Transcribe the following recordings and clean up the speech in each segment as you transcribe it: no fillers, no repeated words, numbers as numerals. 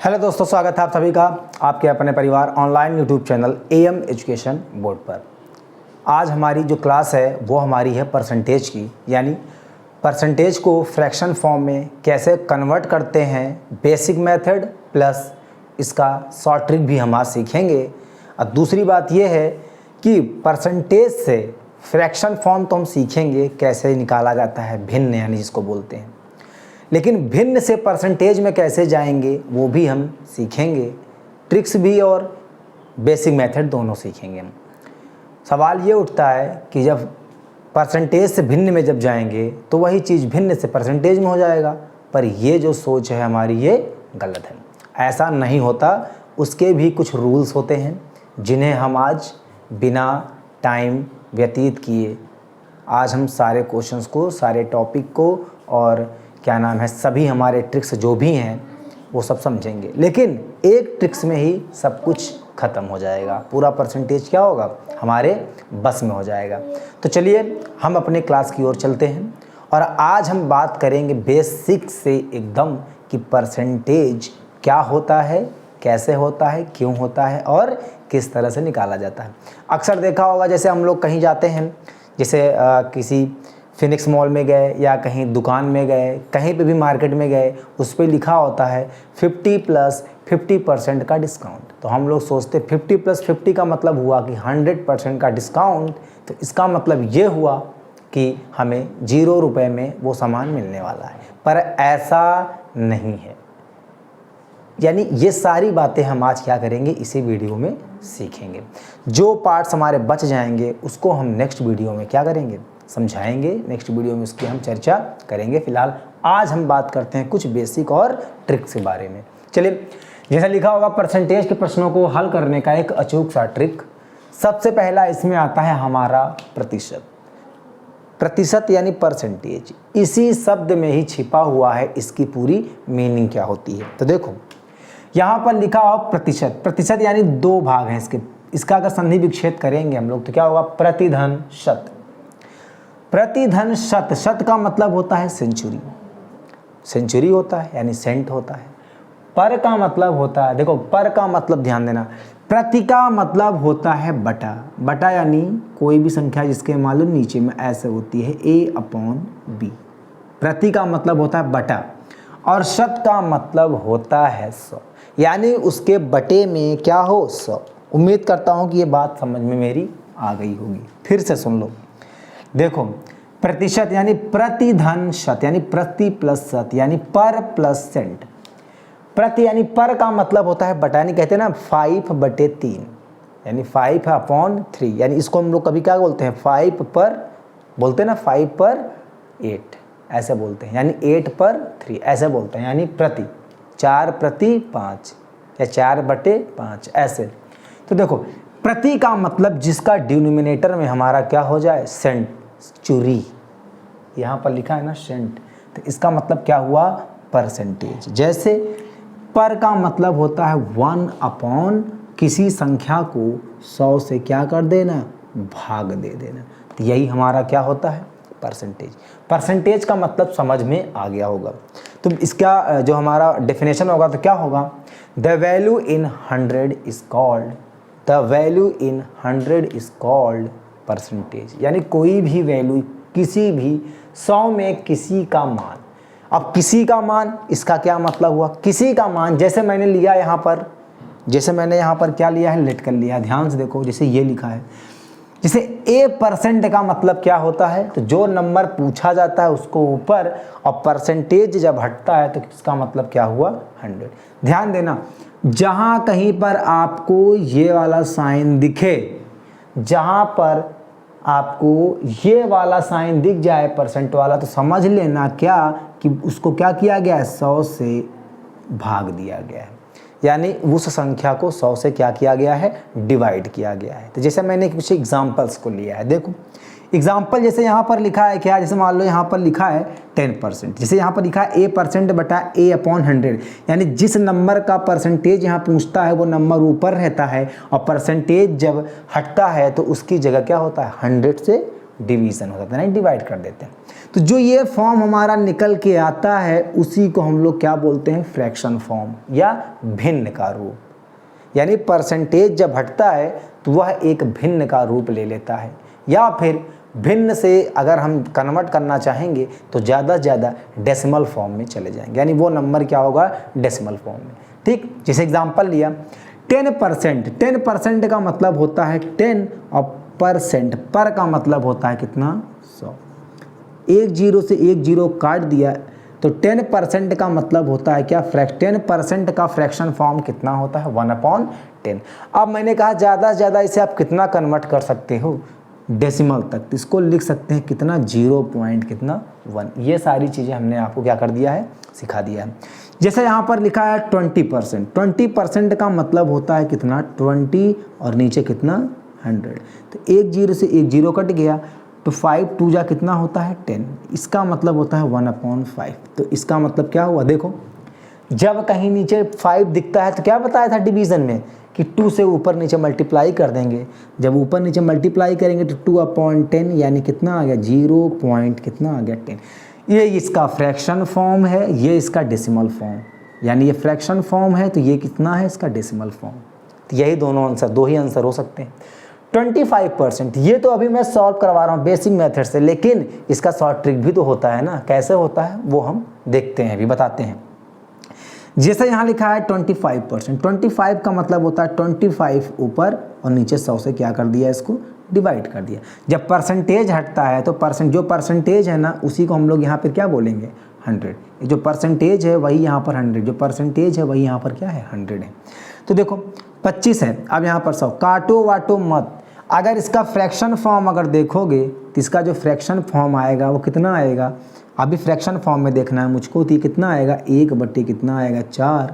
Hello दोस्तों, स्वागत है आप सभी का आपके अपने परिवार online YouTube channel am education board पर। आज हमारी जो क्लास है वो हमारी है परसेंटेज की, यानी परसेंटेज को फ्रैक्शन फॉर्म में कैसे कन्वर्ट करते हैं, बेसिक मेथड प्लस इसका शॉर्ट ट्रिक भी हम आज सीखेंगे। और दूसरी बात ये है कि परसेंटेज से फ्रैक्शन फॉर्म तो हम सीखेंगे कैसे निकाला जाता है, भिन्न यानी जिसको बोलते हैं, लेकिन भिन्न से परसेंटेज में कैसे जाएंगे वो भी हम सीखेंगे। ट्रिक्स भी और बेसिक मेथड दोनों सीखेंगे हम। सवाल ये उठता है कि जब परसेंटेज से भिन्न में जब जाएंगे तो वही चीज़ भिन्न से परसेंटेज में हो जाएगा, पर ये जो सोच है हमारी ये गलत है। ऐसा नहीं होता, उसके भी कुछ रूल्स होते हैं जिन्हें हम आज बिना टाइम व्यतीत किए आज हम सारे क्वेश्चंस को, सारे टॉपिक को और क्या नाम है सभी हमारे ट्रिक्स जो भी हैं वो सब समझेंगे। लेकिन एक ट्रिक्स में ही सब कुछ ख़त्म हो जाएगा, पूरा परसेंटेज क्या होगा हमारे बस में हो जाएगा। तो चलिए हम अपने क्लास की ओर चलते हैं और आज हम बात करेंगे बेसिक से एकदम कि परसेंटेज क्या होता है, कैसे होता है, क्यों होता है और किस तरह से निकाला जाता है। अक्सर देखा होगा जैसे हम लोग कहीं जाते हैं, जैसे किसी फिनिक्स मॉल में गए या कहीं दुकान में गए, कहीं पे भी मार्केट में गए, उस पर लिखा होता है 50 प्लस 50% का डिस्काउंट। तो हम लोग सोचते 50 प्लस 50 का मतलब हुआ कि 100% का डिस्काउंट, तो इसका मतलब ये हुआ कि हमें 0 रुपये में वो सामान मिलने वाला है, पर ऐसा नहीं है। यानी ये सारी बातें हम आज क्या करेंगे, इसी वीडियो में सीखेंगे। जो पार्ट्स हमारे बच जाएंगे उसको हम नेक्स्ट वीडियो में क्या करेंगे, समझाएंगे। नेक्स्ट वीडियो में उसकी हम चर्चा करेंगे। फिलहाल आज हम बात करते हैं कुछ बेसिक और ट्रिक्स के बारे में। चलिए, जैसा लिखा होगा परसेंटेज के प्रश्नों को हल करने का एक अचूक सा ट्रिक। सबसे पहला इसमें आता है हमारा प्रतिशत। प्रतिशत यानी परसेंटेज, इसी शब्द में ही छिपा हुआ है इसकी पूरी मीनिंग क्या होती है। तो देखो यहाँ पर लिखा हो प्रतिशत। प्रतिशत यानी दो भाग हैं इसका अगर संधि विच्छेद करेंगे हम लोग तो क्या होगा, प्रतिधन शत। प्रतिधन शत, शत का मतलब होता है सेंचुरी, सेंचुरी होता है यानी सेंट होता है। पर का मतलब होता है, देखो पर का मतलब ध्यान देना, प्रति का मतलब होता है बटा। बटा यानी कोई भी संख्या जिसके मालूम नीचे में ऐसे होती है A/B। प्रति का मतलब होता है बटा और शत का मतलब होता है 100, यानी उसके बटे में क्या हो 100। उम्मीद करता हूँ कि ये बात समझ में मेरी आ गई होगी। फिर से सुन लो, देखो प्रतिशत यानी प्रतिधन शत यानी प्रति प्लस शत यानी पर प्लस सेंट। प्रति यानी पर का मतलब होता है बटा, यानी कहते हैं ना 5/3 यानी 5/3, यानी इसको हम लोग कभी क्या बोलते हैं 5 पर, बोलते हैं ना 5 पर 8 ऐसे बोलते हैं, यानी 8/3 ऐसे बोलते हैं, यानी प्रति 4/5 या 4/5 ऐसे। तो देखो प्रति का मतलब जिसका डिनोमिनेटर में हमारा क्या हो जाए सेंचुरी, यहाँ पर लिखा है ना सेंट, तो इसका मतलब क्या हुआ परसेंटेज। जैसे पर का मतलब होता है 1/, किसी संख्या को 100 से क्या कर देना, भाग दे देना, तो यही हमारा क्या होता है परसेंटेज। परसेंटेज का मतलब समझ में आ गया होगा। तो इसका जो हमारा डेफिनेशन होगा तो क्या होगा, the value in 100 is called, the value in 100 is called percentage. यानी कोई भी वैल्यू, किसी भी 100 में किसी का मान। अब किसी का मान, इसका क्या मतलब हुआ, किसी का मान। जैसे मैंने लिया यहाँ पर, जैसे मैंने यहाँ पर क्या लिया है, लेट कर लिया है। ध्यान से देखो, जैसे ये लिखा है, जैसे A% का मतलब क्या होता है, तो जो नंबर पूछा जाता है उसको ऊपर, और परसेंटेज जब हटता है तो इसका मतलब क्या हुआ 100। ध्यान देना, जहाँ कहीं पर आपको ये वाला साइन दिखे, जहाँ पर आपको ये वाला साइन दिख जाए परसेंट वाला, तो समझ लेना क्या कि उसको क्या किया गया है 100 से भाग दिया गया है, यानी उस संख्या को 100 से क्या किया गया है, डिवाइड किया गया है। तो जैसे मैंने कुछ एग्जांपल्स को लिया है, देखो एग्जांपल जैसे यहाँ पर लिखा है क्या, जैसे मान लो यहाँ पर लिखा है 10%, जैसे यहाँ पर लिखा है A% बटा A/100, यानी जिस नंबर का परसेंटेज यहाँ पूछता है वो नंबर ऊपर रहता है और परसेंटेज जब हटता है तो उसकी जगह क्या होता है 100 से डिवीज़न हो जाता है, नहीं डिवाइड कर देते हैं। तो जो ये फॉर्म हमारा निकल के आता है उसी को हम लोग क्या बोलते हैं, फ्रैक्शन फॉर्म या भिन्न का रूप। यानी परसेंटेज जब हटता है तो वह एक भिन्न का रूप ले लेता है, या फिर भिन्न से अगर हम कन्वर्ट करना चाहेंगे तो ज़्यादा से ज़्यादा डेसिमल फॉर्म में चले जाएंगे, यानी वो नंबर क्या होगा, डेसिमल फॉर्म में। ठीक, जैसे एग्जांपल लिया 10%, 10% का मतलब होता है 10 और परसेंट पर का मतलब होता है कितना, 100। एक जीरो से एक जीरो काट दिया तो 10% का मतलब होता है क्या, 10% का फ्रैक्शन फॉर्म कितना होता है, 1/10। अब मैंने कहा ज़्यादा से ज़्यादा इसे आप कितना कन्वर्ट कर सकते हो, डेसिमल तक, तो इसको लिख सकते हैं कितना, 0.1। ये सारी चीज़ें हमने आपको क्या कर दिया है, सिखा दिया है। जैसे यहाँ पर लिखा है 20%, 20% का मतलब होता है कितना, 20 और नीचे कितना, 100। तो एक जीरो से एक जीरो कट गया तो 5 2 जा कितना होता है, 10। इसका मतलब होता है 1/5। तो इसका मतलब क्या हुआ, देखो जब कहीं नीचे 5 दिखता है तो क्या बताया था डिवीज़न में कि 2 से ऊपर नीचे मल्टीप्लाई कर देंगे। जब ऊपर नीचे मल्टीप्लाई करेंगे तो 2/10 यानी कितना आ गया, 0. कितना आ गया, 10। ये इसका फ्रैक्शन फॉर्म है, ये इसका डेसिमल फॉर्म, यानी ये फ्रैक्शन फॉर्म है तो ये कितना है, इसका डेसिमल फॉर्म। तो यही दोनों आंसर, दो ही आंसर हो सकते हैं। 25%, ये तो अभी मैं सॉल्व करवा रहा हूँ बेसिक मेथड से, लेकिन इसका शॉर्ट ट्रिक भी तो होता है ना, कैसे होता है वो हम देखते हैं, अभी बताते हैं। जैसे यहाँ लिखा है 25%, 25 का मतलब होता है 25 ऊपर और नीचे 100 से क्या कर दिया, इसको डिवाइड कर दिया। जब परसेंटेज हटता है तो जो परसेंटेज है ना उसी को हम लोग यहाँ पे क्या बोलेंगे, 100। जो परसेंटेज है वही यहाँ पर 100, जो परसेंटेज है वही यहाँ पर क्या है, 100 है। तो देखो 25 है, अब यहाँ पर 100, काटो वाटो मत। अगर इसका फ्रैक्शन फॉर्म अगर देखोगे तो इसका जो फ्रैक्शन फॉर्म आएगा वो कितना आएगा, अभी फ्रैक्शन फॉर्म में देखना है मुझको, तो ये कितना आएगा, 1/, कितना आएगा, 4।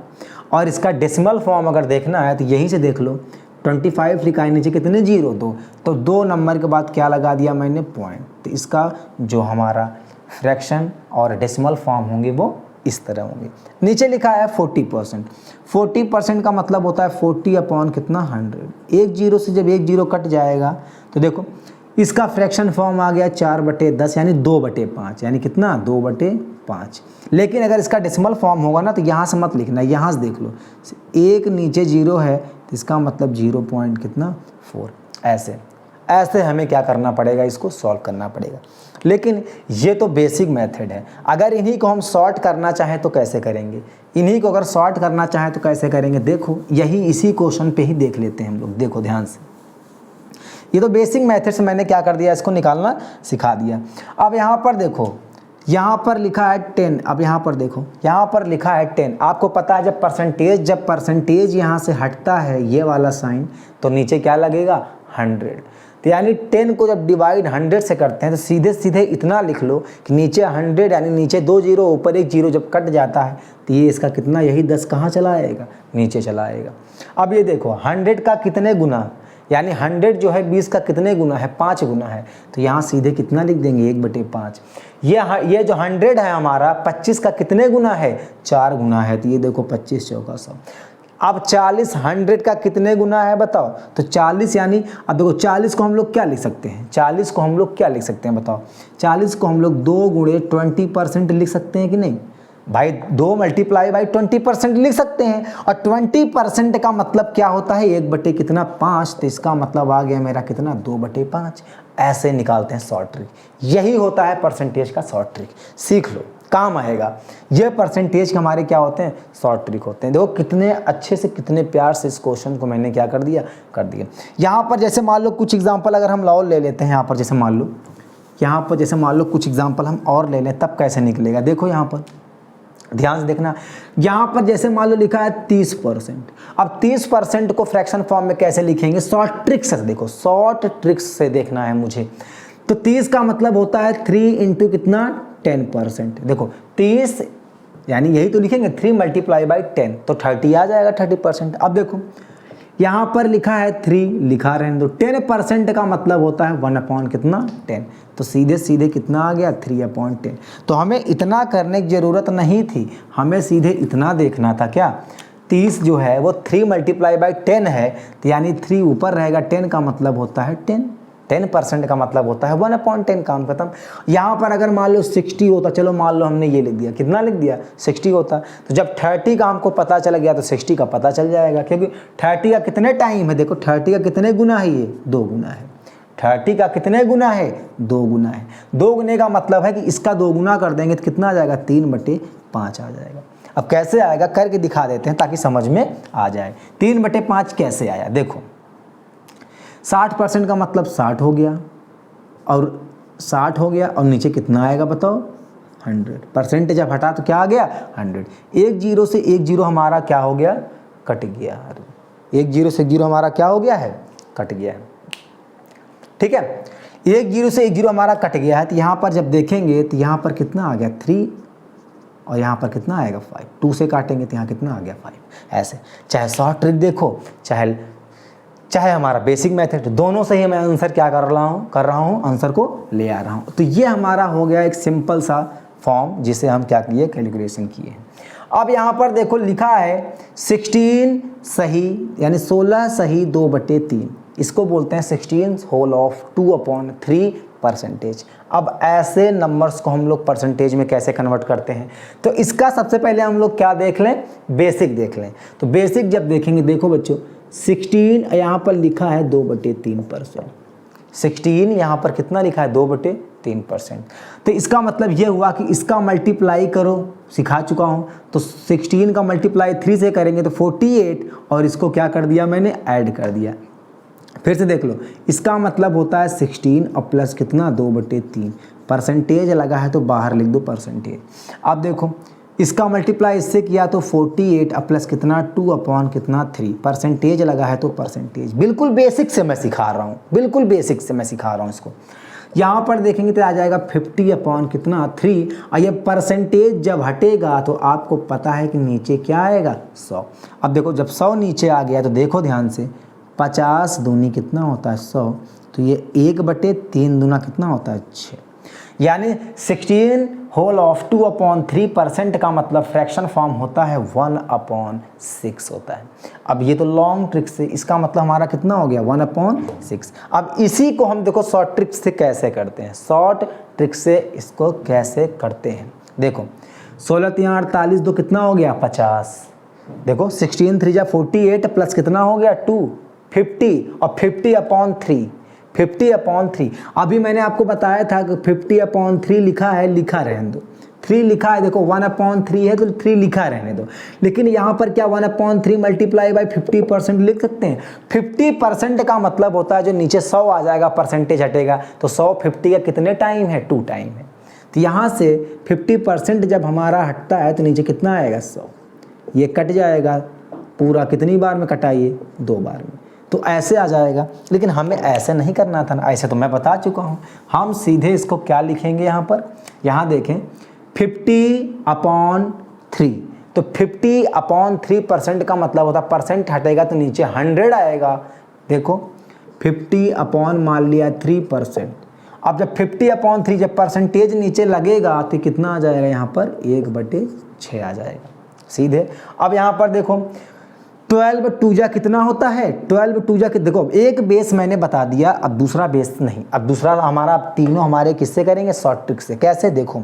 और इसका डेसिमल फॉर्म अगर देखना है तो यहीं से देख लो, 25 लिखा है, नीचे कितने जीरो, दो, तो 2 नंबर के बाद क्या लगा दिया मैंने, पॉइंट। तो इसका जो हमारा फ्रैक्शन और डेसिमल फॉर्म होंगे वो इस तरह होंगे। नीचे लिखा है 40%, 40% का मतलब होता है 40 कितना, 100। एक जीरो से जब एक जीरो कट जाएगा तो देखो इसका फ्रैक्शन फॉर्म आ गया 4/10 यानी 2/5, यानी कितना, 2/5। लेकिन अगर इसका डेसिमल फॉर्म होगा ना तो यहाँ से मत लिखना, यहाँ से देख लो, एक नीचे जीरो है तो इसका मतलब 0.4। ऐसे हमें क्या करना पड़ेगा, इसको सॉल्व करना पड़ेगा। लेकिन ये तो बेसिक मेथड है, अगर इन्हीं को हम सॉर्ट करना चाहें तो कैसे करेंगे, इन्हीं को अगर सॉर्ट करना चाहें तो कैसे करेंगे, देखो यही इसी क्वेश्चन पे ही देख लेते हैं हम लोग। देखो ध्यान से, ये तो बेसिक मेथड से मैंने क्या कर दिया, इसको निकालना सिखा दिया। अब यहाँ पर देखो, यहाँ पर लिखा है 10, अब यहाँ पर देखो, यहाँ पर लिखा है 10। आपको पता है जब परसेंटेज यहाँ से हटता है ये वाला साइन तो नीचे क्या लगेगा, 100। तो यानी 10 को जब डिवाइड 100 से करते हैं तो सीधे सीधे इतना लिख लो कि नीचे 100 यानी नीचे 2 जीरो ऊपर एक जीरो जब कट जाता है तो ये इसका कितना, यही 10 कहाँ चला आएगा, नीचे चला आएगा। अब ये देखो 100 का कितने गुना, यानी 100 जो है 20 का कितने गुना है, 5 गुना है। तो यहाँ सीधे कितना लिख देंगे, 1/5। ये जो 100 है हमारा 25 का कितने गुना है, 4 गुना है। तो ये देखो 25 चौका 100। अब 40 100 का कितने गुना है बताओ, तो 40 यानी, अब देखो 40 को हम लोग क्या लिख सकते हैं, 40 को हम लोग क्या लिख सकते हैं बताओ, 40 को हम लोग 2 गुणे 20% लिख सकते हैं कि नहीं भाई, 2 × 20% लिख सकते हैं। और 20% का मतलब क्या होता है, 1/5। तो इसका मतलब आ गया मेरा कितना, 2/5। ऐसे निकालते हैं शॉर्ट ट्रिक, यही होता है परसेंटेज का शॉर्ट ट्रिक। सीख लो, काम आएगा। ये परसेंटेज के हमारे क्या होते हैं, शॉर्ट ट्रिक होते हैं। देखो कितने अच्छे से, कितने प्यार से इस क्वेश्चन को मैंने क्या कर दिया। यहाँ पर जैसे मान लो कुछ एग्जाम्पल अगर हम और ले लेते हैं, यहाँ पर जैसे मान लो कुछ एग्जाम्पल हम और ले लें, तब कैसे निकलेगा। देखो यहाँ पर ध्यान से देखना, यहाँ पर जैसे मान लो लिखा है 30%। अब 30% को फ्रैक्शन फॉर्म में कैसे लिखेंगे, शॉर्ट ट्रिक से देखो, शॉर्ट ट्रिक्स से देखना है मुझे। तो 30 का मतलब होता है 3 × कितना, 10%। देखो 30 यानी यही तो लिखेंगे 3 × 10 तो 30 आ जाएगा, 30%। अब देखो यहाँ पर लिखा है 3, लिखा रहने दो। 10% का मतलब होता है 1 कितना, 10। तो सीधे सीधे कितना आ गया, 3/10। तो हमें इतना करने की ज़रूरत नहीं थी, हमें सीधे इतना देखना था क्या, 30 जो है वो 3 × 10 है, तो यानी 3 ऊपर रहेगा, 10 का मतलब होता है 10। 10% का मतलब होता है 1/10, काम खत्म। यहाँ पर अगर मान लो 60 होता, चलो मान लो हमने ये लिख दिया, कितना लिख दिया 60 होता, तो जब 30 का हमको पता चल गया तो 60 का पता चल जाएगा, क्योंकि 30 का कितने टाइम है, देखो 30 का कितने गुना है, ये 2 गुना है। 30 का कितने गुना है, 2 गुना है। 2 गुने का मतलब है कि इसका 2 गुना कर देंगे तो कितना आ जाएगा, 3/5 आ जाएगा। अब कैसे आएगा करके दिखा देते हैं ताकि समझ में आ जाए। 3/5 कैसे आया, देखो 60% का मतलब 60 हो गया, और 60 हो गया, और नीचे कितना आएगा बताओ, 100। परसेंट जब हटा तो क्या आ गया, 100। एक जीरो से एक जीरो हमारा क्या हो गया, कट गया। एक जीरो से एक जीरो हमारा क्या हो गया है, कट गया है। ठीक है, एक जीरो से एक जीरो हमारा कट गया है, तो यहाँ पर जब देखेंगे तो यहाँ पर कितना आ गया 3, और यहाँ पर कितना आएगा 5। 2 से काटेंगे तो यहाँ कितना आ गया 5। ऐसे चाहे शॉर्ट ट्रिक देखो, चाहे हमारा बेसिक मेथड, दोनों से ही मैं आंसर क्या कर रहा हूँ आंसर को ले आ रहा हूँ। तो ये हमारा हो गया एक सिंपल सा फॉर्म जिसे हम क्या किए, कैलकुलेशन किए हैं। अब यहाँ पर देखो लिखा है 16 सही, यानी 16 सही 2/3, इसको बोलते हैं 16 होल ऑफ 2/3%। अब ऐसे नंबर्स को हम लोग परसेंटेज में कैसे कन्वर्ट करते हैं, तो इसका सबसे पहले हम लोग क्या देख लें, बेसिक देख लें। तो बेसिक जब देखेंगे, देखो बच्चों 16 यहाँ पर लिखा है 2/3%। 16 यहाँ पर कितना लिखा है, 2/3%। तो इसका मतलब ये हुआ कि इसका मल्टीप्लाई करो, सिखा चुका हूँ। तो 16 का मल्टीप्लाई 3 से करेंगे तो 48, और इसको क्या कर दिया मैंने, ऐड कर दिया। फिर से देख लो, इसका मतलब होता है 16 और प्लस कितना 2/3। परसेंटेज लगा है तो बाहर लिख दो परसेंटेज। अब देखो इसका मल्टीप्लाई इससे किया तो 48 और प्लस कितना 2/3। परसेंटेज लगा है तो परसेंटेज। बिल्कुल बेसिक से मैं सिखा रहा हूँ, बिल्कुल बेसिक से मैं सिखा रहा हूँ इसको। यहाँ पर देखेंगे तो आ जाएगा 50/3, और ये परसेंटेज जब हटेगा तो आपको पता है कि नीचे क्या आएगा, 100। अब देखो जब 100 नीचे आ गया तो देखो ध्यान से, 50 दूनी कितना होता है 100, तो ये 1/3 दूना कितना होता है 6। यानी 16 होल ऑफ 2/3% का मतलब फ्रैक्शन फॉर्म होता है 1/6 होता है। अब ये तो लॉन्ग ट्रिक से, इसका मतलब हमारा कितना हो गया 1/6। अब इसी को हम देखो शॉर्ट ट्रिक से कैसे करते हैं, शॉर्ट ट्रिक से इसको कैसे करते हैं। देखो 16 यहाँ 48, 2 कितना हो गया 50। देखो 16 3 48 प्लस कितना हो गया 2, 50, और 50/3। अभी मैंने आपको बताया था कि 50/3 लिखा है, लिखा रहने दो। 3 लिखा है, देखो 1/3 है तो 3 लिखा रहने दो। लेकिन यहाँ पर क्या 1/3 मल्टीप्लाई बाई 50% लिख सकते हैं। 50% का मतलब होता है जो नीचे 100 आ जाएगा, परसेंटेज हटेगा तो 100 50 का कितने टाइम है, 2 टाइम है। तो यहाँ से 50% जब हमारा हटता है तो नीचे कितना आएगा 100। ये कट जाएगा पूरा, कितनी बार में कटाइए, 2 बार में। तो ऐसे आ जाएगा, लेकिन हमें ऐसे नहीं करना था ना, ऐसे तो मैं बता चुका हूँ। हम सीधे इसको क्या लिखेंगे यहाँ पर, यहाँ देखें 50/3। तो 50/3% का मतलब होता है परसेंट हटेगा तो नीचे 100 आएगा। देखो 50 मान लिया 3%। अब जब 50/3 जब परसेंटेज नीचे लगेगा तो कितना आ जाएगा, यहाँ पर 1/6 आ जाएगा सीधे। अब यहाँ पर देखो 12 कितना होता है, 12 के देखो एक बेस मैंने बता दिया, अब दूसरा बेस नहीं। अब दूसरा हमारा, तीनों हमारे किससे करेंगे, शॉर्ट ट्रिक से। कैसे, देखो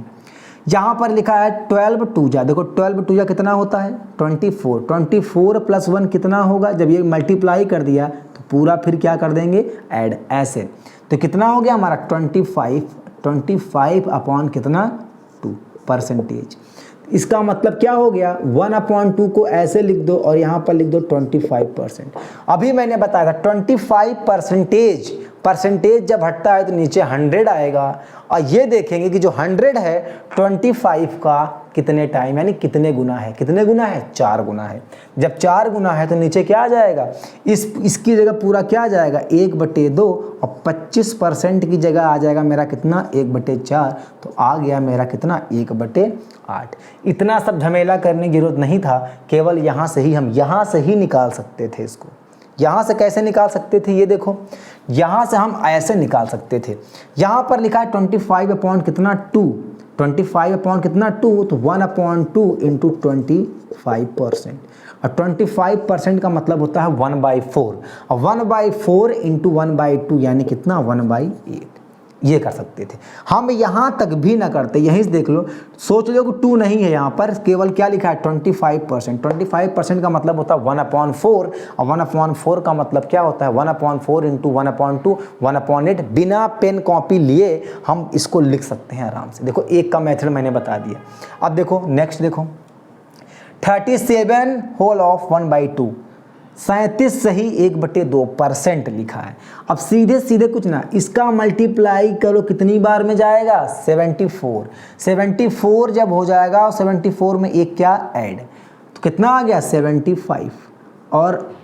यहाँ पर लिखा है 12 देखो 12 कितना होता है 24। 24 + 1 कितना होगा, जब ये मल्टीप्लाई कर दिया तो पूरा फिर क्या कर देंगे, ऐड। ऐसे तो कितना हो गया हमारा 25 कितना 2 परसेंटेज। इसका मतलब क्या हो गया, 1/2 को ऐसे लिख दो और यहाँ पर लिख दो 25%। अभी मैंने बताया था 25% जब हटता है तो नीचे 100 आएगा। और ये देखेंगे कि जो 100 है 25 का कितने टाइम, यानी कितने गुना है, कितने गुना है, 4 गुना है। जब 4 गुना है तो नीचे क्या आ जाएगा, इसकी जगह पूरा क्या आ जाएगा 1/2, और 25% की जगह आ जाएगा मेरा कितना 1/4। तो आ गया मेरा कितना 1/8। इतना सब झमेला करने की जरूरत नहीं था, केवल यहाँ से ही हम यहाँ से ही निकाल सकते थे इसको। यहाँ से कैसे निकाल सकते थे, ये देखो यहाँ से हम ऐसे निकाल सकते थे। यहाँ पर लिखा है 25 अपॉन कितना 2, 25 अपॉन कितना 2, तो 1/2 इंटू 25%। और 25% का मतलब होता है 1/4, और 1/4 इंटू 1/2 यानी कितना 1/8। ये कर सकते थे हम, यहाँ तक भी ना करते, यहीं से देख लो, सोच लो कि 2 नहीं है यहाँ पर, केवल क्या लिखा है 25%। 25% का मतलब होता है 1/4, और 1/4 का मतलब क्या होता है 1/4 इंटू 1/2 1/8। बिना पेन कॉपी लिए हम इसको लिख सकते हैं आराम से। देखो एक का मेथड मैंने बता दिया। अब देखो नेक्स्ट देखो 37 होल ऑफ 1/2, 37 सही 1/2% लिखा है। अब सीधे सीधे कुछ ना, इसका मल्टीप्लाई करो कितनी बार में जाएगा 74। 74 जब हो जाएगा और 74 में एक क्या ऐड, तो कितना आ गया 75 और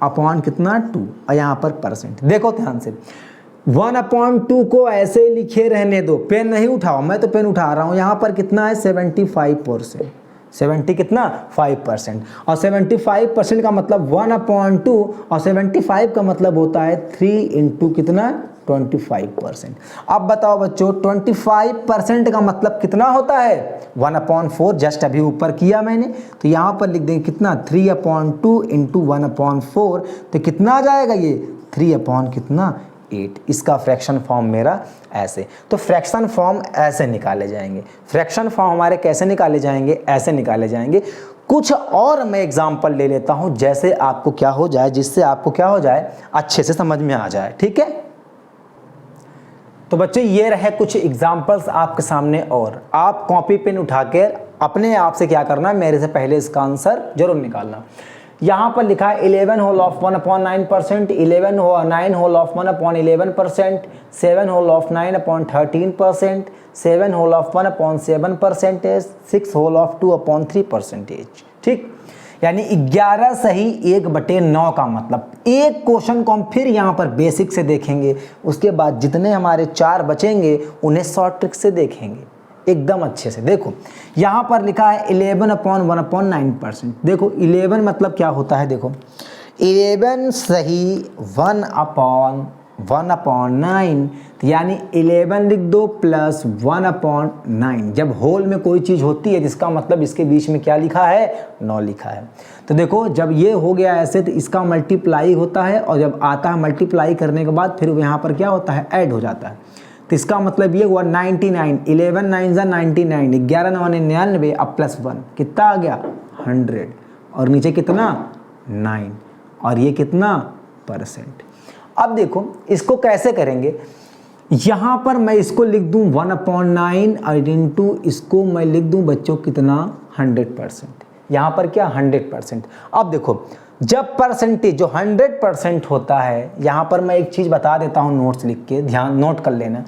अपॉन कितना 2, और यहाँ पर परसेंट। देखो ध्यान से 1/2 को ऐसे लिखे रहने दो, पेन नहीं उठाओ, मैं तो पेन उठा रहा हूँ। यहाँ पर कितना है 75%, 70 कितना 5%, और 75% का मतलब 1/2, और 75 का मतलब होता है 3 इंटू कितना 25%। अब बताओ बच्चों 25% का मतलब कितना होता है 1/4, जस्ट अभी ऊपर किया मैंने, तो यहाँ पर लिख देंगे कितना 3/2 इंटू 1/4, तो कितना आ जाएगा ये 3 कितना 8। इसका फ्रैक्शन फॉर्म मेरा ऐसे। तो फ्रैक्शन फॉर्म ऐसे निकाले जाएंगे। फ्रैक्शन फॉर्म हमारे कैसे निकाले जाएंगे, ऐसे निकाले जाएंगे। कुछ और मैं एग्जांपल ले लेता हूं, जैसे आपको क्या हो जाए, जिससे आपको क्या हो जाए अच्छे से समझ में आ जाए, ठीक है। तो बच्चों ये रहे कुछ एग्जांपल्स आपके सामने, और आप कॉपी पेन उठाकर अपने आप से क्या करना, मेरे से पहले इसका आंसर जरूर निकालना। यहाँ पर लिखा है 11 whole of 1/9%, 9 whole of 1/11%, 7 whole of 9/13%, 7 whole of 1/7%, 6 whole of 2/3%। ठीक, यानी 11 सही 1/9 का मतलब। एक क्वेश्चन को हम फिर यहाँ पर बेसिक से देखेंगे, उसके बाद जितने हमारे 4 बचेंगे उन्हें शॉर्ट ट्रिक से देखेंगे एकदम अच्छे से। देखो यहाँ पर लिखा है 11/1/9%। देखो 11 मतलब क्या होता है, देखो 11 सही 1/9, यानी 11 लिख दो प्लस 1/9। जब होल में कोई चीज़ होती है जिसका मतलब इसके बीच में क्या लिखा है 9 लिखा है। तो देखो जब ये हो गया ऐसे, तो इसका मल्टीप्लाई होता है, और जब आता है मल्टीप्लाई करने के बाद फिर यहाँ पर क्या होता है ऐड हो जाता है। तो इसका मतलब ये हुआ 99, 11 9 99, 11 9 99, अब प्लस 1 कितना आ गया 100, और नीचे कितना 9, और ये कितना %। अब देखो इसको कैसे करेंगे, यहाँ पर मैं इसको लिख दूँ 1/9 और इंटू इसको मैं लिख दूँ बच्चों कितना 100%। यहाँ पर क्या 100%। अब देखो जब परसेंटेज जो 100% होता है, यहाँ पर मैं एक चीज़ बता देता हूँ नोट्स लिख के, ध्यान नोट कर लेना।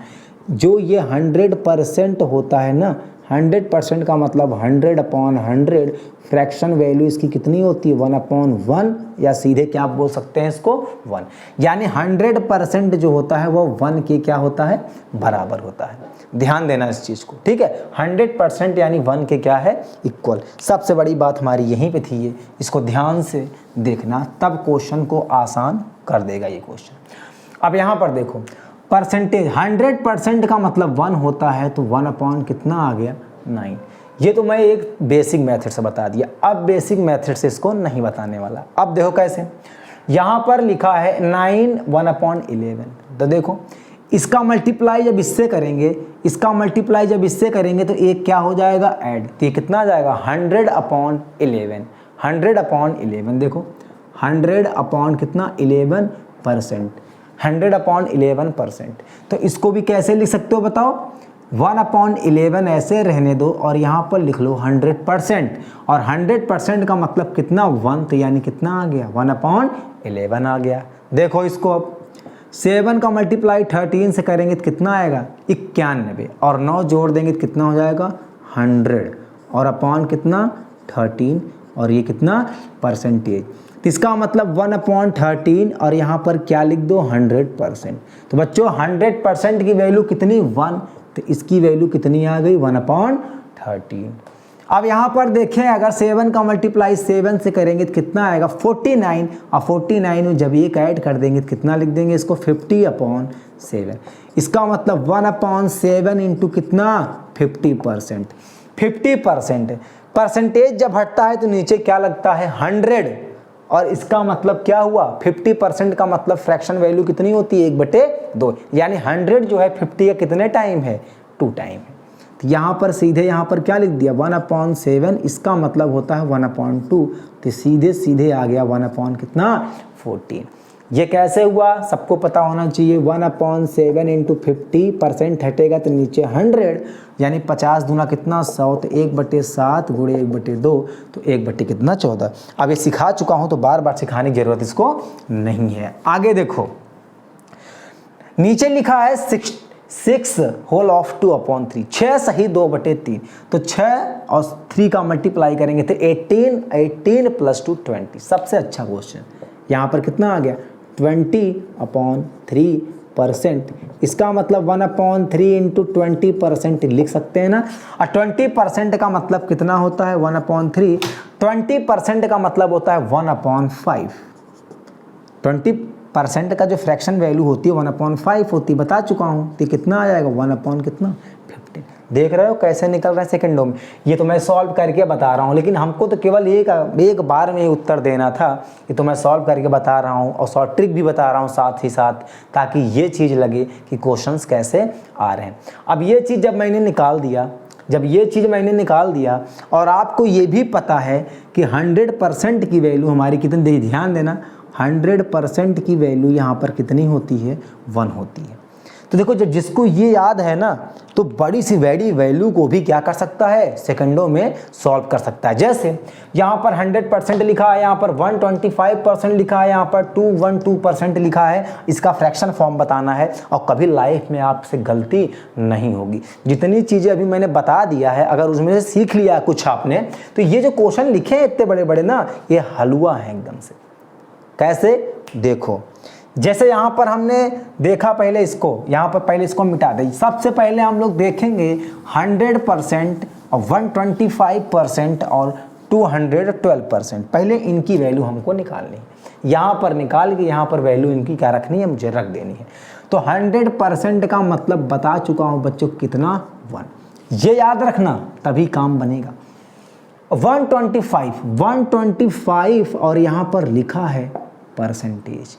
जो ये 100% होता है ना, 100% का मतलब 100/100, फ्रैक्शन वैल्यू इसकी कितनी होती है 1/1, या सीधे क्या आप बोल सकते हैं इसको 1। यानी 100% जो होता है वो 1 के क्या होता है बराबर होता है। ध्यान देना इस चीज़ को, ठीक है। 100% यानी 1 के क्या है इक्वल। सबसे बड़ी बात हमारी यहीं पे थी, ये इसको ध्यान से देखना, तब क्वेश्चन को आसान कर देगा ये क्वेश्चन। अब यहाँ पर देखो परसेंटेज 100% का मतलब 1 होता है, तो 1/ कितना आ गया 9। ये तो मैं एक बेसिक मेथड से बता दिया। अब बेसिक मेथड से इसको नहीं बताने वाला। अब देखो कैसे, यहाँ पर लिखा है 9 1/11। तो देखो इसका मल्टीप्लाई जब इससे करेंगे, इसका मल्टीप्लाई जब इससे करेंगे तो एक क्या हो जाएगा ऐड, तो ये कितना आ जाएगा 100/11। 100/11 देखो 100/ कितना 11%, 100/11%। तो इसको भी कैसे लिख सकते हो बताओ, 1/11 ऐसे रहने दो और यहाँ पर लिख लो 100%, और 100% का मतलब कितना 1, तो यानी कितना आ गया 1/11 आ गया। देखो इसको अब 7 का मल्टीप्लाई 13 से करेंगे तो कितना आएगा 91, और 9 जोड़ देंगे तो कितना हो जाएगा 100, और अपॉन कितना 13, और ये कितना परसेंटेज। तो इसका मतलब 1/13, और यहाँ पर क्या लिख दो 100%। तो बच्चों 100% की वैल्यू कितनी 1, तो इसकी वैल्यू कितनी आ गई 1/13। अब यहाँ पर देखें अगर 7 का मल्टीप्लाई 7 से करेंगे तो कितना आएगा 49, और 49 में जब एक ऐड कर देंगे तो कितना लिख देंगे इसको 50/7। इसका मतलब 1/7 इंटू कितना 50%। 50% परसेंटेज जब हटता है तो नीचे क्या लगता है 100, और इसका मतलब क्या हुआ 50% का मतलब फ्रैक्शन वैल्यू कितनी होती है 1/2, यानी 100 जो है 50 का कितने टाइम है 2 टाइम है। तो यहाँ पर सीधे यहाँ पर क्या लिख दिया 1/7, इसका मतलब होता है 1/2, तो सीधे सीधे आ गया 1 कितना 14। ये कैसे हुआ सबको पता होना चाहिए। 1/7 इंटू 50% हटेगा तो नीचे 100, यानी 50 दूना कितना 100, तो 1/7 गुणे 1/2, तो 1 कितना 14। अब ये सिखा चुका हूँ तो बार बार सिखाने की जरूरत इसको नहीं है। आगे देखो नीचे लिखा है 6 होल ऑफ 2/3, 6 सही 2/3, तो 6 और 3 का मल्टीप्लाई करेंगे तो 18 प्लस 2 20। सबसे अच्छा क्वेश्चन यहाँ पर कितना आ गया 20/3%। इसका मतलब 1/3 इंटू 20% लिख सकते हैं ना। और 20% का मतलब कितना होता है 1/3, 20% का मतलब होता है 1/5। 20% का जो फ्रैक्शन वैल्यू होती है 1/5 होती है, बता चुका हूँ। तो कितना आ जाएगा 1/15। देख रहे हो कैसे निकल रहा है सेकंडों में। ये तो मैं सॉल्व करके बता रहा हूँ, लेकिन हमको तो केवल एक बार में ही उत्तर देना था। ये तो मैं सॉल्व करके बता रहा हूँ और शॉर्ट ट्रिक भी बता रहा हूँ साथ ही साथ, ताकि ये चीज़ लगे कि क्वेश्चंस कैसे आ रहे हैं। अब ये चीज़ जब ये चीज़ मैंने निकाल दिया और आपको ये भी पता है कि 100% की वैल्यू हमारी कितनी, ध्यान देना 100% की वैल्यू यहाँ पर कितनी होती है 1 होती है। तो देखो जब जिसको ये याद है ना तो बड़ी सी बड़ी वैल्यू को भी क्या कर सकता है सेकंडों में सॉल्व कर सकता है। जैसे यहाँ पर 100% लिखा है, यहाँ पर 125% लिखा है, यहाँ पर 212% लिखा है। इसका फ्रैक्शन फॉर्म बताना है और कभी लाइफ में आपसे गलती नहीं होगी। जितनी चीज़ें अभी मैंने बता दिया है अगर उसमें से सीख लिया कुछ आपने, तो ये जो क्वेश्चन लिखे हैं इतने बड़े बड़े ना, ये हलवा है एकदम से। कैसे देखो, जैसे यहाँ पर हमने देखा पहले इसको, यहाँ पर पहले इसको मिटा दें। सबसे पहले हम लोग देखेंगे 100% और 125% और 212%। पहले इनकी वैल्यू हमको निकालनी है। यहाँ पर निकाल के यहाँ पर वैल्यू इनकी क्या रखनी है, मुझे रख देनी है। तो 100% का मतलब बता चुका हूँ बच्चों कितना 1, ये याद रखना तभी काम बनेगा। 125 और यहाँ पर लिखा है परसेंटेज,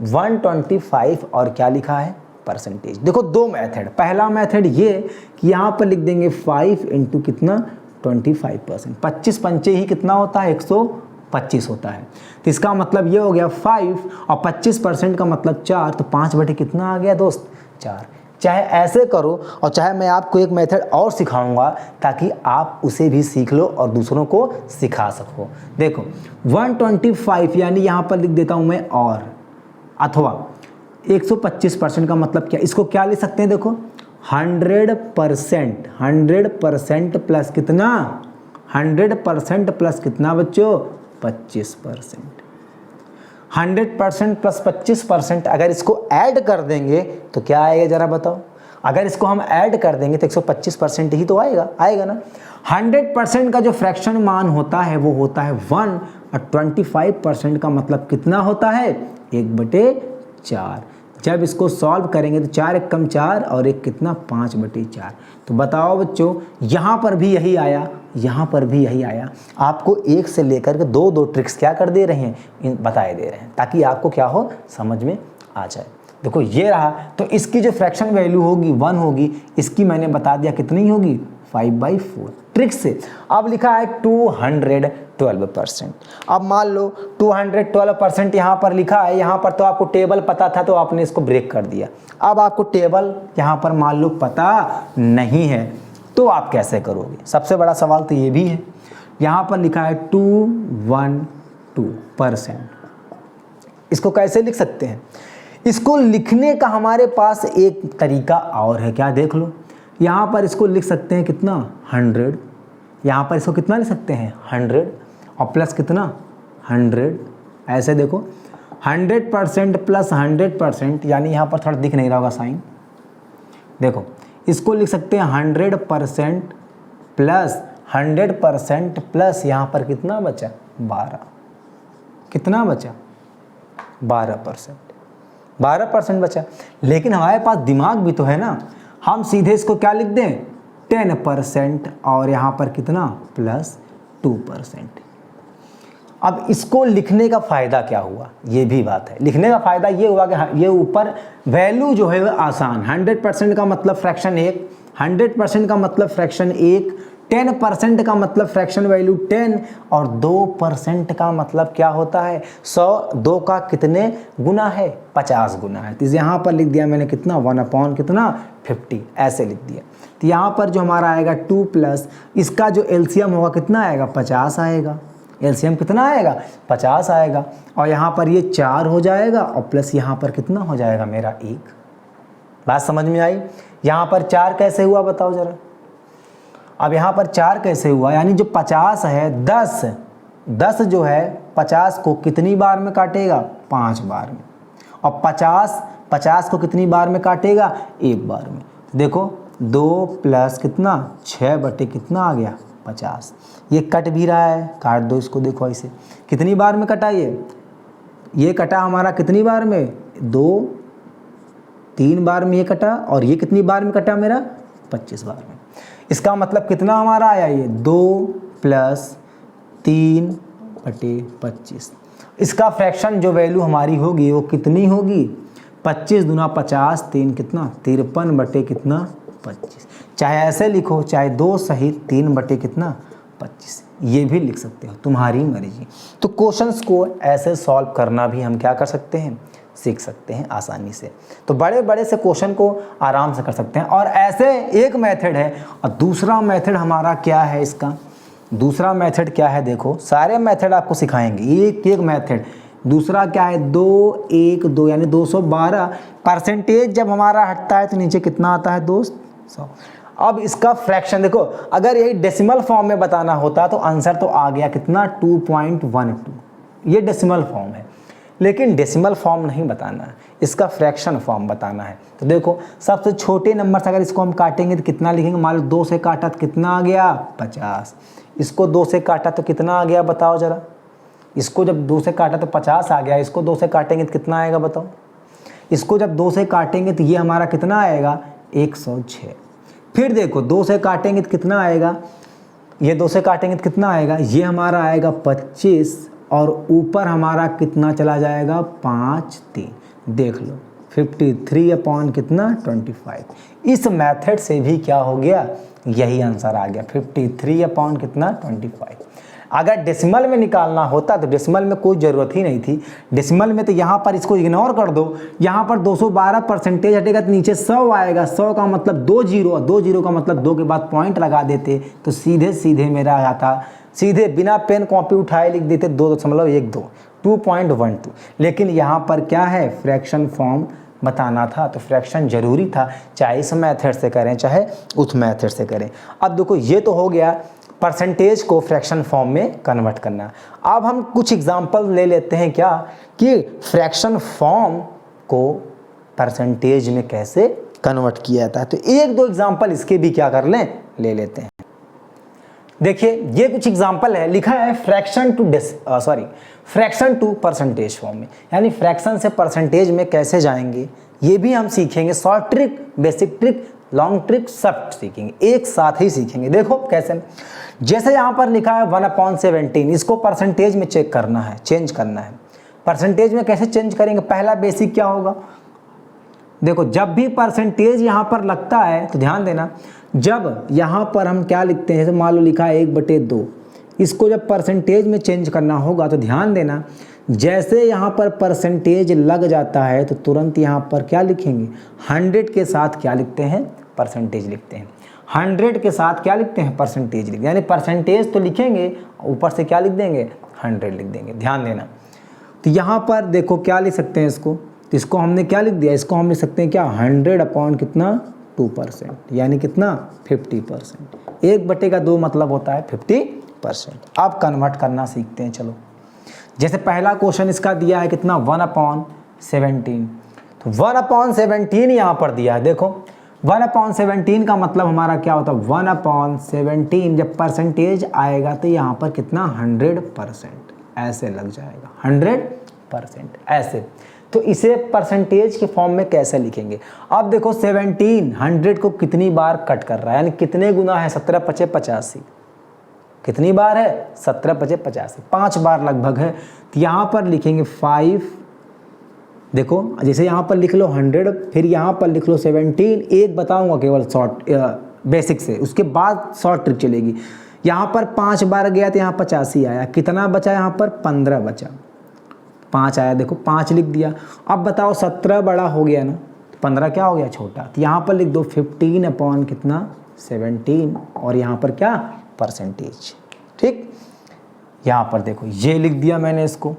125 और क्या लिखा है परसेंटेज। देखो दो मेथड, पहला मेथड ये कि यहाँ पर लिख देंगे 5 इंटू कितना 25%। 25 पंचे ही कितना होता है 125 होता है। तो इसका मतलब ये हो गया 5 और 25% का मतलब 4, तो 5 बटे कितना आ गया दोस्त 4। चाहे ऐसे करो और चाहे मैं आपको एक मेथड और सिखाऊंगा ताकि आप उसे भी सीख लो और दूसरों को सिखा सको। देखो 125 यानी यहाँ पर लिख देता हूँ मैं और, अथवा 125% का मतलब क्या, इसको क्या लिख सकते हैं देखो 100% प्लस कितना 100% प्लस कितना बच्चों 25%। 100% प्लस 25% अगर इसको ऐड कर देंगे तो क्या आएगा जरा बताओ। अगर इसको हम ऐड कर देंगे तो 125% ही तो आएगा ना। 100% का जो फ्रैक्शन मान होता है वो होता है 1 और 25% का मतलब कितना होता है 1/4। जब इसको सॉल्व करेंगे तो 4 एक कम 4 और एक कितना 5/4। तो बताओ बच्चों यहाँ पर भी यही आया, यहाँ पर भी यही आया। आपको एक से लेकर के दो ट्रिक्स क्या कर दे रहे हैं बताए दे रहे हैं ताकि आपको क्या हो समझ में आ जाए। देखो ये रहा, तो इसकी जो फ्रैक्शन वैल्यू होगी 1 होगी, इसकी मैंने बता दिया कितनी होगी 5/4 ट्रिक से। अब लिखा है 212%। अब मान लो 212% यहाँ पर लिखा है, यहाँ पर तो आपको टेबल पता था तो आपने इसको ब्रेक कर दिया। अब आपको टेबल यहाँ पर मान लो पता नहीं है तो आप कैसे करोगे। सबसे बड़ा सवाल तो ये भी है। यहाँ पर लिखा है 212%, इसको कैसे लिख सकते हैं। इसको लिखने का हमारे पास एक तरीका और है, क्या देख लो। यहाँ पर इसको लिख सकते हैं कितना 100, यहाँ पर इसको कितना लिख सकते हैं 100 और प्लस कितना 100। ऐसे देखो 100% प्लस 100%, यानी यहाँ पर थोड़ा दिख नहीं रहा होगा साइन। देखो इसको लिख सकते हैं 100% प्लस 100% प्लस यहाँ पर कितना बचा 12, कितना बचा 12% बचा। लेकिन हमारे पास दिमाग भी तो है ना, हम सीधे इसको क्या लिख दें 10% और यहाँ पर कितना +2%। अब इसको लिखने का फ़ायदा क्या हुआ, ये भी बात है। लिखने का फ़ायदा ये हुआ कि ये ऊपर वैल्यू जो है वो आसान, 100% का मतलब फ्रैक्शन 1, 100% का मतलब फ्रैक्शन 1, 10% का मतलब फ्रैक्शन वैल्यू 10 और 2% का मतलब क्या होता है 100। 2 का कितने गुना है 50 गुना है। तो यहाँ पर लिख दिया मैंने कितना 1 कितना 50 ऐसे लिख दिया। तो यहाँ पर जो हमारा आएगा 2 प्लस इसका जो एलसीएम होगा कितना आएगा 50 आएगा। एलसीएम कितना आएगा 50 आएगा और यहाँ पर ये 4 हो जाएगा और प्लस यहाँ पर कितना हो जाएगा मेरा 1। बात समझ में आई। यहाँ पर 4 कैसे हुआ बताओ ज़रा। अब यहाँ पर 4 कैसे हुआ, यानी जो 50 है 10 जो है 50 को कितनी बार में काटेगा 5 बार में, और 50 को कितनी बार में काटेगा 1 बार में। देखो 2 प्लस कितना 6 बटे कितना आ गया 50। ये कट भी रहा है, काट दो इसको। देखो ऐसे कितनी बार में कटा, ये कटा हमारा कितनी बार में 2 3 बार में ये कटा, और ये कितनी बार में कटा मेरा 25 बार में। इसका मतलब कितना हमारा आया ये 2 प्लस 3 बटे 25। इसका फ्रैक्शन जो वैल्यू हमारी होगी वो कितनी होगी 25 दूना 50 3 कितना 53 बटे कितना 25। चाहे ऐसे लिखो, चाहे 2 सहित 3 बटे कितना 25, ये भी लिख सकते हो, तुम्हारी मर्जी। तो क्वेश्चंस को ऐसे सॉल्व करना भी हम क्या कर सकते हैं सीख सकते हैं आसानी से। तो बड़े बड़े से क्वेश्चन को आराम से कर सकते हैं। और ऐसे एक मेथड है, और दूसरा मेथड हमारा क्या है, इसका दूसरा मेथड क्या है, देखो सारे मेथड आपको सिखाएंगे एक एक मेथड। दूसरा क्या है 2 1 2 यानी 212 परसेंटेज जब हमारा हटता है तो नीचे कितना आता है दोस्त 100। अब इसका फ्रैक्शन देखो, अगर यही डेसिमल फॉर्म में बताना होता तो आंसर तो आ गया कितना 2.12, ये डेसिमल फॉर्म है। लेकिन डेसिमल फॉर्म नहीं बताना है, इसका फ्रैक्शन फॉर्म बताना है। तो देखो सबसे छोटे नंबर से अगर इसको हम काटेंगे तो कितना लिखेंगे, मान लो 2 से काटा तो कितना आ गया 50। इसको 2 से काटा तो कितना आ गया बताओ ज़रा। इसको जब 2 से काटा तो 50 आ गया, इसको 2 से काटेंगे तो कितना आएगा बताओ। इसको जब 2 से काटेंगे तो ये हमारा कितना आएगा 106। फिर देखो 2 से काटेंगे तो कितना आएगा, ये 2 से काटेंगे तो कितना आएगा, ये हमारा आएगा 25 और ऊपर हमारा कितना चला जाएगा 5 3। देख लो 53 अपॉन कितना 25। इस मेथड से भी क्या हो गया, यही आंसर आ गया 53 अपॉन कितना 25। अगर डेसिमल में निकालना होता तो डेसिमल में कोई ज़रूरत ही नहीं थी। डेसिमल में तो यहाँ पर इसको इग्नोर कर दो, यहाँ पर 212 परसेंटेज हटेगा तो नीचे 100 आएगा। 100 का मतलब 2 जीरो, 2 जीरो का मतलब 2 के बाद पॉइंट लगा देते तो सीधे सीधे मेरा आता, सीधे बिना पेन कॉपी उठाए लिख देते 2.12 2.12। लेकिन यहाँ पर क्या है फ्रैक्शन फॉर्म बताना था, तो फ्रैक्शन ज़रूरी था, चाहे इस मेथड से करें चाहे उस मेथड से करें। अब देखो ये तो हो गया परसेंटेज को फ्रैक्शन फॉर्म में कन्वर्ट करना। अब हम कुछ एग्जांपल ले लेते हैं क्या कि फ्रैक्शन फॉर्म को परसेंटेज में कैसे कन्वर्ट किया जाता है। तो एक दो एग्जांपल इसके भी क्या कर लें ले लेते हैं। देखिए ये कुछ एग्जांपल है, लिखा है फ्रैक्शन टू परसेंटेज फॉर्म में, यानी फ्रैक्शन से परसेंटेज में कैसे जाएंगे ये भी हम सीखेंगे। Short trick, basic trick, long trick सब सीखेंगे, एक साथ ही सीखेंगे। देखो कैसे, जैसे यहाँ पर लिखा है 1/17, इसको परसेंटेज में चेक करना है, चेंज करना है। परसेंटेज में कैसे चेंज करेंगे, पहला बेसिक क्या होगा, देखो जब भी परसेंटेज यहाँ पर लगता है तो ध्यान देना, जब यहाँ पर हम क्या लिखते हैं, जैसे मान लो लिखा है 1/2, इसको जब परसेंटेज में चेंज करना होगा तो ध्यान देना, जैसे यहाँ पर परसेंटेज लग जाता है तो तुरंत यहाँ पर क्या लिखेंगे 100 के साथ क्या लिखते हैं परसेंटेज लिखते हैं। 100 के साथ क्या लिखते हैं परसेंटेज लिखते हैं, यानी परसेंटेज तो लिखेंगे ऊपर से क्या लिख देंगे 100 लिख देंगे। ध्यान देना, तो यहाँ पर देखो क्या लिख सकते हैं इसको, तो इसको हमने क्या लिख दिया, इसको हम लिख सकते हैं क्या 100 अपॉन कितना 2%, यानी कितना 50%। 1/2 मतलब होता है 50%। अब कन्वर्ट करना सीखते हैं। चलो जैसे पहला क्वेश्चन इसका दिया है कितना 1/17, तो 1/17 यहाँ पर दिया है। देखो 1/17 का मतलब हमारा क्या होता है 1/17 जब परसेंटेज आएगा तो यहाँ पर कितना 100% ऐसे लग जाएगा 100% ऐसे। तो इसे परसेंटेज के फॉर्म में कैसे लिखेंगे। अब देखो 17 100 को कितनी बार कट कर रहा है, यानी कितने गुना है, 17 पचे 85, कितनी बार है, 17 पचे 85, 5 बार लगभग है। तो यहाँ पर लिखेंगे 5, देखो जैसे यहाँ पर लिख लो 100, फिर यहाँ पर लिख लो 17, एक बताऊँगा केवल शॉर्ट बेसिक से, उसके बाद शॉर्ट ट्रिक चलेगी। यहाँ पर 5 बार गया तो यहाँ 85 आया, कितना बचा यहाँ पर, 15 बचा, 5 आया, देखो 5 लिख दिया। अब बताओ 17 बड़ा हो गया ना, 15 क्या हो गया, छोटा, तो यहाँ पर लिख दो 15 अपॉन कितना, 17, और यहाँ पर क्या, परसेंटेज। ठीक, यहाँ पर देखो ये लिख दिया मैंने इसको।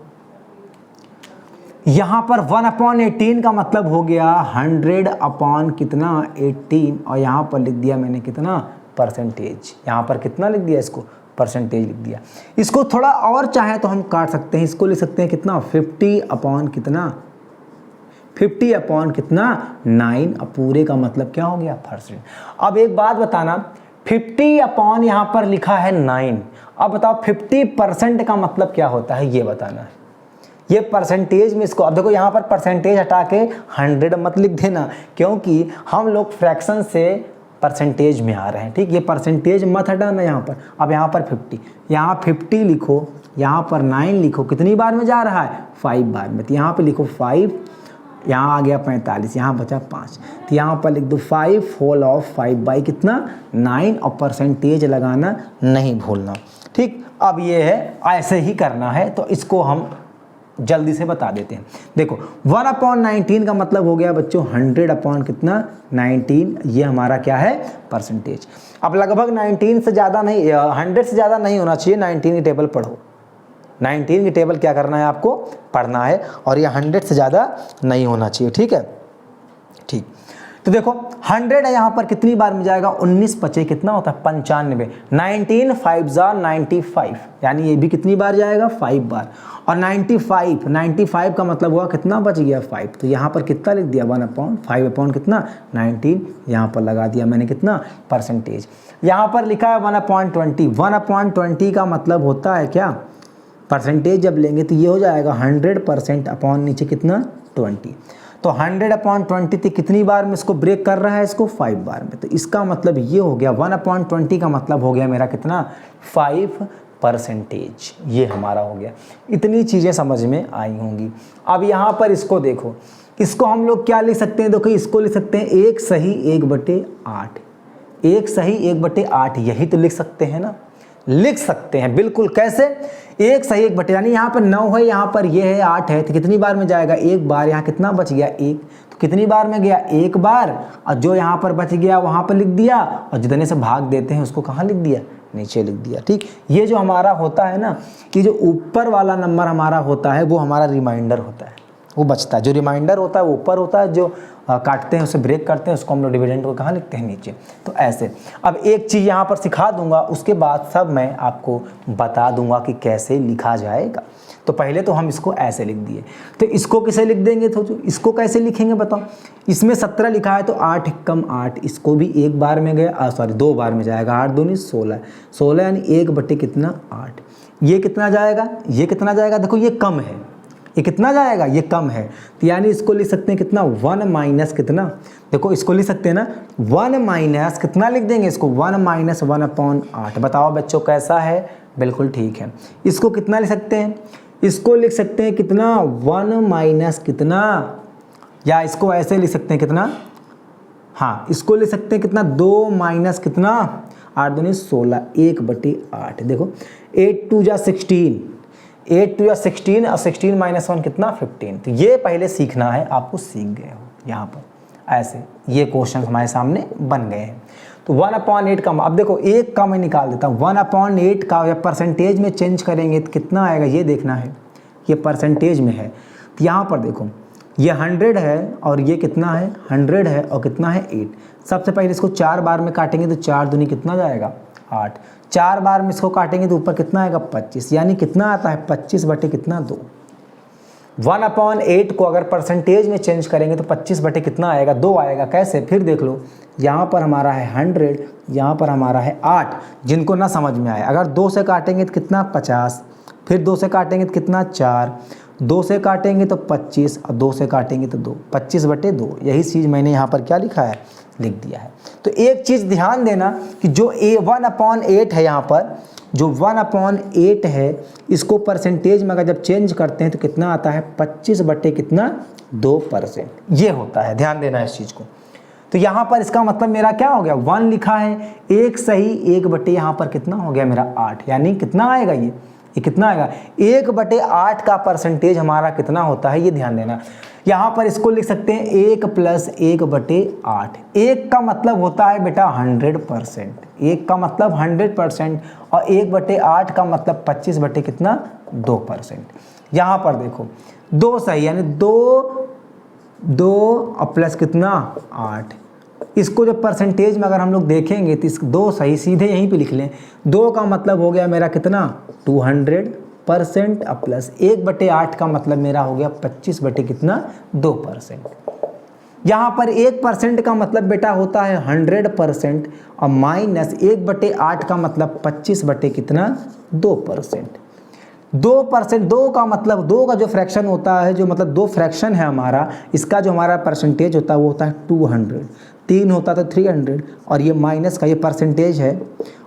यहाँ पर 1/18 का मतलब हो गया 100 अपॉन कितना, 18, और यहाँ पर लिख दिया मैंने कितना, परसेंटेज। यहाँ पर कितना लिख दिया, इसको परसेंटेज लिख दिया। इसको थोड़ा और चाहे तो हम काट सकते हैं, इसको लिख सकते हैं कितना, 50 अपॉन कितना, 50 अपॉन कितना, 9, अब पूरे का मतलब क्या हो गया, परसेंट। अब एक बात बताना, 50 अपॉन यहाँ पर लिखा है 9, अब बताओ 50% का मतलब क्या होता है, ये बताना है। ये परसेंटेज में इसको, अब देखो यहाँ पर परसेंटेज हटा के 100 मत लिख देना, क्योंकि हम लोग फ्रैक्शन से परसेंटेज में आ रहे हैं। ठीक, ये परसेंटेज मत हटाना यहाँ पर। अब यहाँ पर 50, यहाँ 50 लिखो, यहाँ पर 9 लिखो, कितनी बार में जा रहा है, 5 बार में, तो यहाँ पे लिखो 5, यहाँ आ गया 45, यहाँ बचा 5, तो यहाँ पर लिख दो 5 होल ऑफ 5 बाई कितना, 9, और परसेंटेज लगाना नहीं भूलना। ठीक, अब ये है ऐसे ही करना है, तो इसको हम जल्दी से बता देते हैं। देखो 1/19 का मतलब हो गया बच्चों 100 अपॉन कितना, 19, ये हमारा क्या है, परसेंटेज। अब लगभग 19 से ज़्यादा नहीं, 100 से ज़्यादा नहीं होना चाहिए, 19 की टेबल पढ़ो, 19 की टेबल क्या करना है, आपको पढ़ना है, और ये 100 से ज़्यादा नहीं होना चाहिए। ठीक है, ठीक, तो देखो 100 है, यहाँ पर कितनी बार में जाएगा, 19 पचे कितना होता है, 95, 19 5 जार 95, यानी ये भी कितनी बार जाएगा, 5 बार, और 95 का मतलब हुआ कितना बच गया, 5, तो यहाँ पर कितना लिख दिया, 1/5 अपॉन कितना, 19, यहाँ पर लगा दिया मैंने कितना, परसेंटेज। यहाँ पर लिखा है 1/20, 1/20 का मतलब होता है क्या, परसेंटेज जब लेंगे तो ये हो जाएगा 100% अपॉन नीचे कितना, 20, तो 100/20 थी, कितनी बार में इसको ब्रेक कर रहा है, इसको 5 बार में, तो इसका मतलब ये हो गया 1/20 का मतलब हो गया मेरा कितना, 5%, ये हमारा हो गया। इतनी चीज़ें समझ में आई होंगी। अब यहाँ पर इसको देखो, इसको हम लोग क्या लिख सकते हैं, देखो इसको लिख सकते हैं 1 सही 1/8, 1 सही 1/8, यही तो लिख सकते हैं ना, लिख सकते हैं बिल्कुल। कैसे, 1 सही 1/8, यानी यहाँ पर 9 है, यहाँ पर ये है 8 है, तो कितनी बार में जाएगा, 1 बार, यहाँ कितना बच गया, 1, तो कितनी बार में गया, 1 बार, और जो यहाँ पर बच गया वहाँ पर लिख दिया, और जितने से भाग देते हैं उसको कहाँ लिख दिया, नीचे लिख दिया। ठीक, ये जो हमारा होता है ना, कि जो ऊपर वाला नंबर हमारा होता है वो हमारा रिमाइंडर होता है, वो बचता है। जो रिमाइंडर होता है वो ऊपर होता है, जो काटते हैं उसे ब्रेक करते हैं उसको हम लोग डिविडेंड को कहाँ लिखते हैं, नीचे। तो ऐसे अब एक चीज़ यहाँ पर सिखा दूंगा, उसके बाद सब मैं आपको बता दूंगा कि कैसे लिखा जाएगा। तो पहले तो हम इसको ऐसे लिख दिए, तो इसको किसे लिख देंगे, तो इसको कैसे लिखेंगे बताओ। इसमें 17 लिखा है तो 8 कम 8, इसको भी 1 बार में गया, 2 बार में जाएगा, 8 दूनी 16, 16 यानी 1/8 कितना, 8, ये कितना जाएगा, ये कितना जाएगा, देखो ये कम है, ये कितना जाएगा, ये कम है, तो यानी इसको लिख सकते हैं कितना, 1 माइनस कितना, देखो इसको लिख सकते हैं ना, 1 माइनस कितना लिख देंगे, इसको 1 माइनस 1/8। बताओ बच्चों कैसा है, बिल्कुल ठीक है। इसको कितना लिख सकते हैं, इसको लिख सकते हैं कितना, 1 माइनस कितना, या इसको ऐसे लिख सकते हैं कितना, हाँ इसको लिख सकते हैं कितना, 2 माइनस कितना, 8 दूनी 16, 1/8। देखो 8 2 जा 16, 8 2 या 16, और 16 माइनस 1 कितना, 15। तो ये पहले सीखना है, आपको सीख गए हो यहाँ पर ऐसे, ये क्वेश्चन हमारे सामने बन गए हैं। तो 1/8 का, अब देखो 1 का मैं निकाल देता हूँ, 1/8 का या परसेंटेज में चेंज करेंगे तो कितना आएगा, ये देखना है, ये परसेंटेज में है। तो यहाँ पर देखो ये 100 है और ये कितना है, 100 है और कितना है, 8। सबसे पहले इसको 4 बार में काटेंगे तो 4 दूनी कितना जाएगा, 8, 4 बार में इसको काटेंगे तो ऊपर कितना आएगा, 25, यानी कितना आता है, 25 कितना, 2। 1/8 को अगर परसेंटेज में चेंज करेंगे तो 25 कितना आएगा, 2 आएगा। कैसे, फिर देख लो, यहाँ पर हमारा है 100, यहाँ पर हमारा है 8, जिनको ना समझ में आए, अगर 2 से काटेंगे तो कितना, 50, फिर 2 से काटेंगे तो कितना, 4, 2 से काटेंगे तो 25 और 2 से काटेंगे तो 2, 25/2। यही चीज़ मैंने यहाँ पर क्या लिखा है, लिख दिया है। तो एक चीज़ ध्यान देना कि जो 1/8 है यहाँ पर, जो 1/8 है, इसको परसेंटेज में अगर जब चेंज करते हैं तो कितना आता है, 25/2%। ये होता है, ध्यान देना इस चीज़ को। तो यहाँ पर इसका मतलब मेरा क्या हो गया, 1 लिखा है, 1 सही, 1/, यहाँ पर कितना हो गया मेरा 8, यानी कितना आएगा ये कितना आएगा, 1/8 का परसेंटेज हमारा कितना होता है, ये ध्यान देना। यहाँ पर इसको लिख सकते हैं 1 + 1/8। 1 का मतलब होता है बेटा 100%, 1 का मतलब 100%, और 1/8 का मतलब 25/2%। यहाँ पर देखो 2 सही, यानी 2 और प्लस कितना 8। इसको जब परसेंटेज में अगर हम लोग देखेंगे तो इस 2 सही, सीधे यहीं पे लिख लें। 2 का मतलब हो गया मेरा कितना 200%, और प्लस 1/8 का मतलब मेरा हो गया 25/2%। यहाँ पर 1% का मतलब बेटा होता है 100%, और माइनस 1/8 का मतलब 25/2%। 2%, 2 का मतलब 2 का जो फ्रैक्शन होता है, जो मतलब 2 फ्रैक्शन है हमारा, इसका जो हमारा परसेंटेज होता है वो होता है 200। 3 होता तो 300, और ये माइनस का ये परसेंटेज है।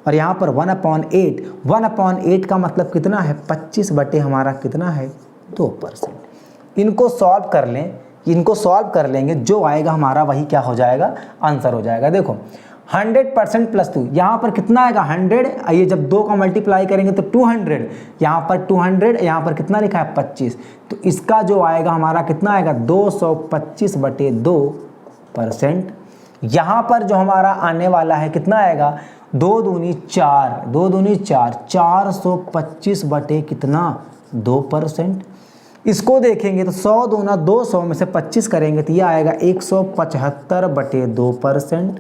और यहाँ पर 1/8, 1/8 का मतलब कितना है, 25 हमारा कितना है 2%। इनको सॉल्व कर लें, इनको सॉल्व कर लेंगे, जो आएगा हमारा वही क्या हो जाएगा, आंसर हो जाएगा। देखो 100% + 2, यहाँ पर कितना आएगा 100, ये जब 2 का मल्टीप्लाई करेंगे तो 200, यहाँ पर 200, यहाँ पर कितना लिखा है 25, तो इसका जो आएगा हमारा कितना आएगा 225/2%। यहाँ पर जो हमारा आने वाला है कितना आएगा, 2 दूनी 4, 2 दूनी 4, 425/2%। इसको देखेंगे तो 100 दूना 200 में से 25 करेंगे तो ये आएगा 175/2%।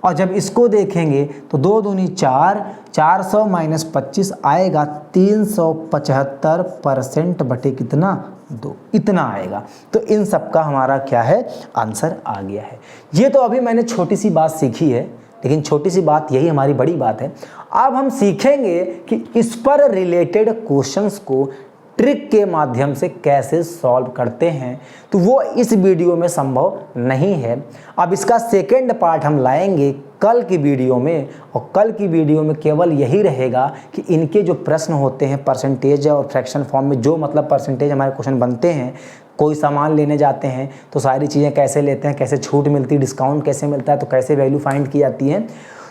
और जब इसको देखेंगे तो 2 दूनी 4, 400 - 25 आएगा 375% बटे कितना 2, इतना आएगा। तो इन सब का हमारा क्या है, आंसर आ गया है। ये तो अभी मैंने छोटी सी बात सीखी है, लेकिन छोटी सी बात यही हमारी बड़ी बात है। अब हम सीखेंगे कि इस पर रिलेटेड क्वेश्चंस को ट्रिक के माध्यम से कैसे सॉल्व करते हैं, तो वो इस वीडियो में संभव नहीं है। अब इसका सेकेंड पार्ट हम लाएंगे कल की वीडियो में, और कल की वीडियो में केवल यही रहेगा कि इनके जो प्रश्न होते हैं परसेंटेज और फ्रैक्शन फॉर्म में, जो मतलब परसेंटेज हमारे क्वेश्चन बनते हैं, कोई सामान लेने जाते हैं तो सारी चीज़ें कैसे लेते हैं, कैसे छूट मिलती है, डिस्काउंट कैसे मिलता है, तो कैसे वैल्यू फाइंड की जाती है,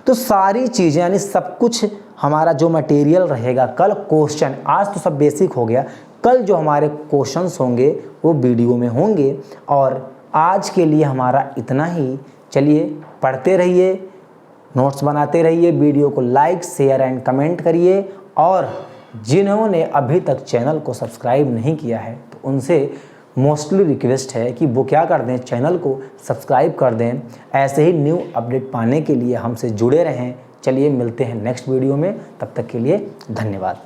तो सारी चीज़ें यानी सब कुछ हमारा जो मटेरियल रहेगा कल क्वेश्चन, आज तो सब बेसिक हो गया, कल जो हमारे क्वेश्चंस होंगे वो वीडियो में होंगे। और आज के लिए हमारा इतना ही। चलिए पढ़ते रहिए, नोट्स बनाते रहिए, वीडियो को लाइक शेयर एंड कमेंट करिए, और जिन्होंने अभी तक चैनल को सब्सक्राइब नहीं किया है तो उनसे मोस्टली रिक्वेस्ट है कि वो क्या कर दें, चैनल को सब्सक्राइब कर दें। ऐसे ही न्यू अपडेट पाने के लिए हमसे जुड़े रहें। चलिए मिलते हैं नेक्स्ट वीडियो में, तब तक के लिए धन्यवाद।